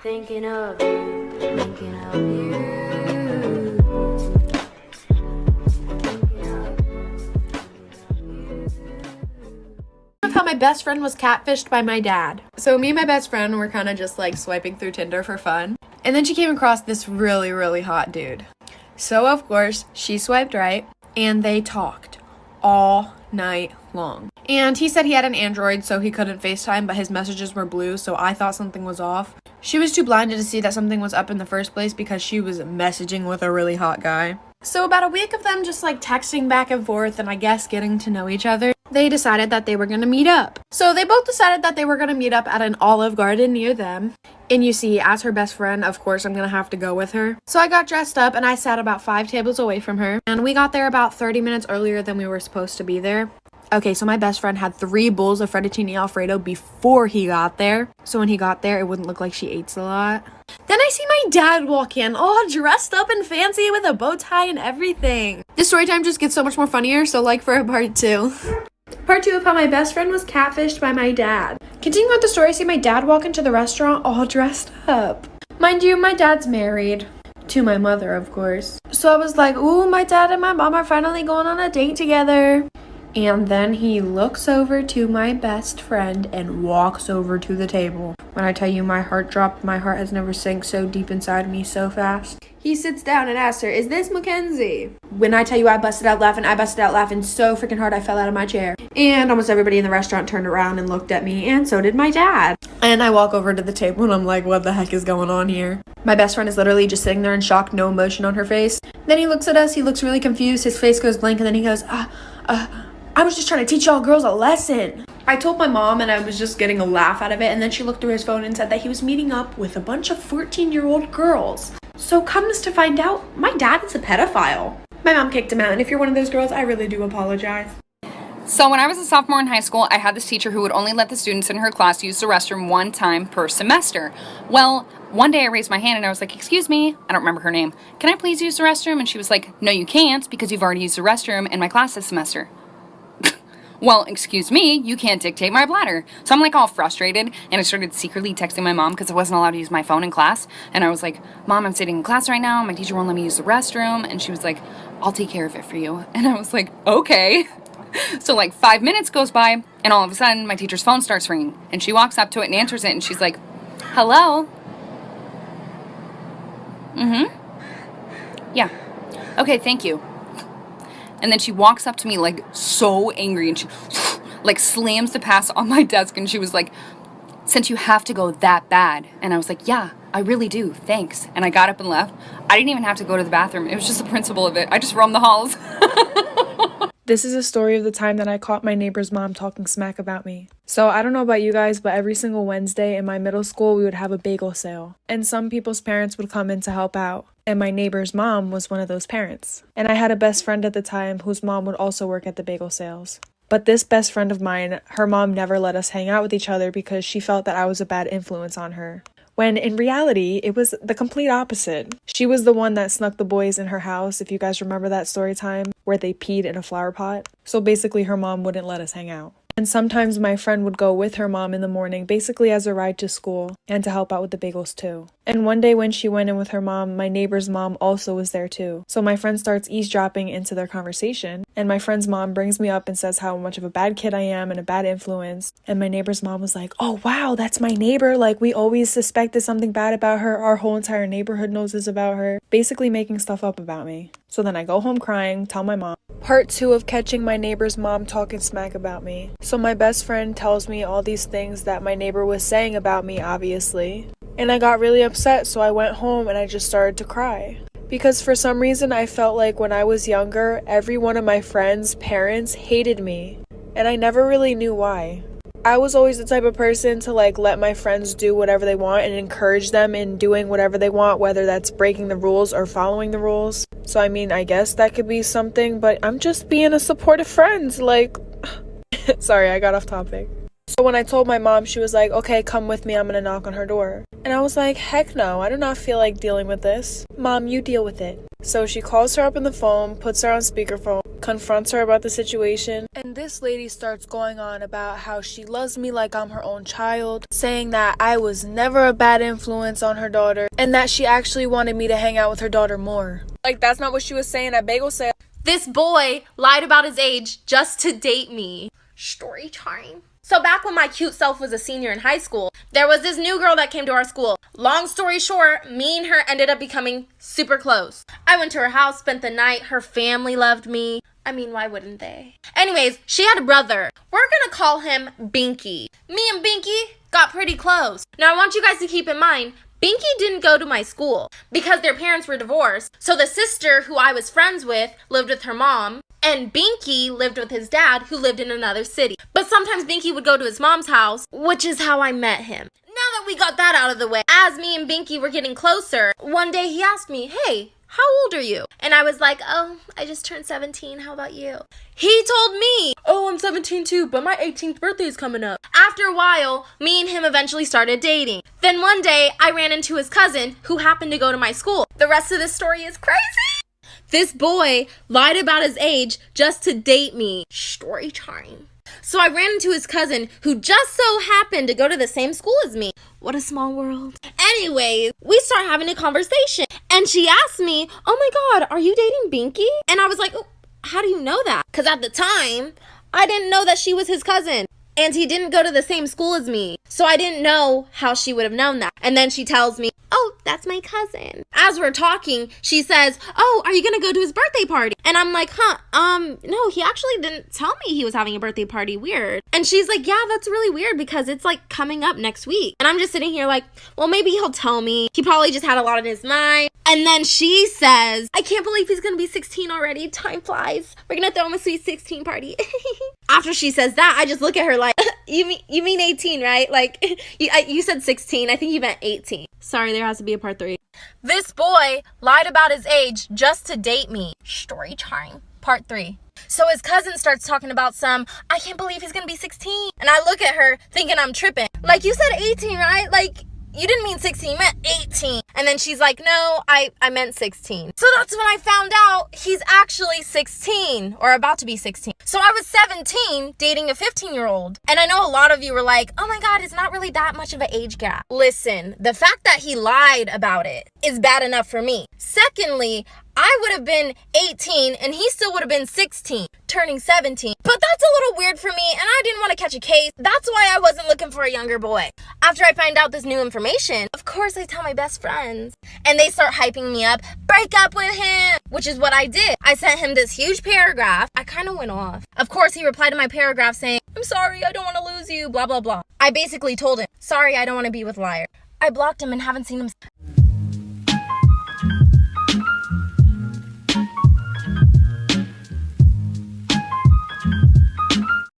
Thinking of you, thinking of you. How my best friend was catfished by my dad. So me and my best friend were kind of just like swiping through Tinder for fun. And then she came across this really, really hot dude. So of course, she swiped right and they talked all night long. And he said he had an Android, so he couldn't FaceTime, but his messages were blue, so I thought something was off. She was too blinded to see that something was up in the first place because she was messaging with a really hot guy. So about a week of them just like texting back and forth and I guess getting to know each other, they decided that they were going to meet up. So they both decided that they were going to meet up at an Olive Garden near them. And you see, as her best friend, of course, I'm going to have to go with her. So I got dressed up and I sat about 5 tables away from her. And we got there about 30 minutes earlier than we were supposed to be there. Okay, so my best friend had 3 bowls of fettuccine alfredo before he got there. So when he got there, it wouldn't look like she ate a lot. Then I see my dad walk in, all dressed up and fancy with a bow tie and everything. This story time just gets so much more funnier, so like for a part 2. Part 2 of how my best friend was catfished by my dad. Continuing with the story, I see my dad walk into the restaurant all dressed up. Mind you, my dad's married. To my mother, of course. So I was like, ooh, my dad and my mom are finally going on a date together. And then he looks over to my best friend and walks over to the table. When I tell you my heart dropped, my heart has never sank so deep inside me so fast. He sits down and asks her, is this Mackenzie? When I tell you I busted out laughing so freaking hard I fell out of my chair. And almost everybody in the restaurant turned around and looked at me, and so did my dad. And I walk over to the table and I'm like, what the heck is going on here? My best friend is literally just sitting there in shock, no emotion on her face. Then he looks at us, he looks really confused, his face goes blank, and then he goes, I was just trying to teach y'all girls a lesson. I told my mom and I was just getting a laugh out of it, and then she looked through his phone and said that he was meeting up with a bunch of 14-year-old girls. So comes to find out, my dad is a pedophile. My mom kicked him out, and if you're one of those girls, I really do apologize. So when I was a sophomore in high school, I had this teacher who would only let the students in her class use the restroom 1 time per semester. Well, one day I raised my hand and I was like, excuse me, I don't remember her name. Can I please use the restroom? And she was like, no, you can't because you've already used the restroom in my class this semester. Well, excuse me, you can't dictate my bladder. So I'm like all frustrated, and I started secretly texting my mom because I wasn't allowed to use my phone in class. And I was like, Mom, I'm sitting in class right now. My teacher won't let me use the restroom. And she was like, I'll take care of it for you. And I was like, okay. So like 5 minutes goes by, and all of a sudden my teacher's phone starts ringing. And she walks up to it and answers it, and she's like, hello? Yeah. Okay, thank you. And then she walks up to me like so angry and she like slams the pass on my desk and she was like, since you have to go that bad. And I was like, yeah, I really do. Thanks. And I got up and left. I didn't even have to go to the bathroom. It was just the principle of it. I just roamed the halls. This is a story of the time that I caught my neighbor's mom talking smack about me. So I don't know about you guys, but every single Wednesday in my middle school, we would have a bagel sale. And some people's parents would come in to help out. And my neighbor's mom was one of those parents. And I had a best friend at the time whose mom would also work at the bagel sales. But this best friend of mine, her mom never let us hang out with each other because she felt that I was a bad influence on her. When in reality, it was the complete opposite. She was the one that snuck the boys in her house, if you guys remember that story time, where they peed in a flower pot. So basically her mom wouldn't let us hang out. And sometimes my friend would go with her mom in the morning, basically as a ride to school, and to help out with the bagels too. And one day when she went in with her mom, my neighbor's mom also was there too. So my friend starts eavesdropping into their conversation, and my friend's mom brings me up and says how much of a bad kid I am and a bad influence. And my neighbor's mom was like, oh wow, that's my neighbor. Like we always suspected something bad about her. Our whole entire neighborhood knows this about her. Basically making stuff up about me. So then I go home crying, tell my mom. Part 2 of catching my neighbor's mom talking smack about me. So my best friend tells me all these things that my neighbor was saying about me, obviously. And I got really upset, so I went home and I just started to cry. Because for some reason I felt like when I was younger, every one of my friends' parents hated me. And I never really knew why. I was always the type of person to like let my friends do whatever they want and encourage them in doing whatever they want, whether that's breaking the rules or following the rules. So I mean, I guess that could be something, but I'm just being a supportive friend, like... Sorry, I got off topic. But when I told my mom, she was like, okay, come with me, I'm gonna knock on her door. And I was like, heck no, I do not feel like dealing with this. Mom, you deal with it. So she calls her up on the phone, puts her on speakerphone, confronts her about the situation, and this lady starts going on about how she loves me like I'm her own child, saying that I was never a bad influence on her daughter, and that she actually wanted me to hang out with her daughter more. Like, that's not what she was saying at bagel sale. This boy lied about his age just to date me. Story time. So back when my cute self was a senior in high school, there was this new girl that came to our school. Long story short, me and her ended up becoming super close. I went to her house, spent the night. Her family loved me. I mean, why wouldn't they? Anyways, she had a brother. We're gonna call him Binky. Me and Binky got pretty close. Now I want you guys to keep in mind, Binky didn't go to my school because their parents were divorced. So the sister who I was friends with lived with her mom, and Binky lived with his dad who lived in another city. But sometimes Binky would go to his mom's house, which is how I met him. Now that we got that out of the way, as me and Binky were getting closer, one day he asked me, hey, how old are you? And I was like, oh, I just turned 17. How about you? He told me, oh, I'm 17 too, but my 18th birthday is coming up. After a while, me and him eventually started dating. Then one day, I ran into his cousin who happened to go to my school. The rest of this story is crazy. This boy lied about his age just to date me. Story time. So I ran into his cousin who just so happened to go to the same school as me. What a small world. Anyways, we start having a conversation and she asked me, oh my God, are you dating Binky? And I was like, oh, how do you know that? Because at the time, I didn't know that she was his cousin. And he didn't go to the same school as me. So I didn't know how she would have known that. And then she tells me, oh, that's my cousin. As we're talking, she says, oh, are you gonna go to his birthday party? And I'm like, no, he actually didn't tell me he was having a birthday party. Weird. And she's like, yeah, that's really weird because it's like coming up next week. And I'm just sitting here like, well, maybe he'll tell me. He probably just had a lot on his mind. And then she says, I can't believe he's gonna be 16 already. Time flies. We're gonna throw him a sweet 16 party. After she says that, I just look at her like, you mean 18, right? Like, you said 16. I think you meant 18. Sorry, there has to be a part 3. This boy lied about his age just to date me. Story time. Part 3. So his cousin starts talking about I can't believe he's gonna be 16. And I look at her thinking I'm tripping. Like, you said 18, right? Like, you didn't mean 16, you meant 18. And then she's like, no, I meant 16. So that's when I found out he's actually 16 or about to be 16. So I was 17 dating a 15-year-old. And I know a lot of you were like, oh my God, it's not really that much of an age gap. Listen, the fact that he lied about it is bad enough for me. Secondly, I would have been 18 and he still would have been 16, turning 17. But that's a little weird for me and I didn't want to catch a case. That's why I wasn't looking for a younger boy. After I find out this new information, of course I tell my best friends. And they start hyping me up, break up with him, which is what I did. I sent him this huge paragraph. I kind of went off. Of course, he replied to my paragraph saying, I'm sorry, I don't want to lose you, blah, blah, blah. I basically told him, sorry, I don't want to be with Liar. I blocked him and haven't seen him.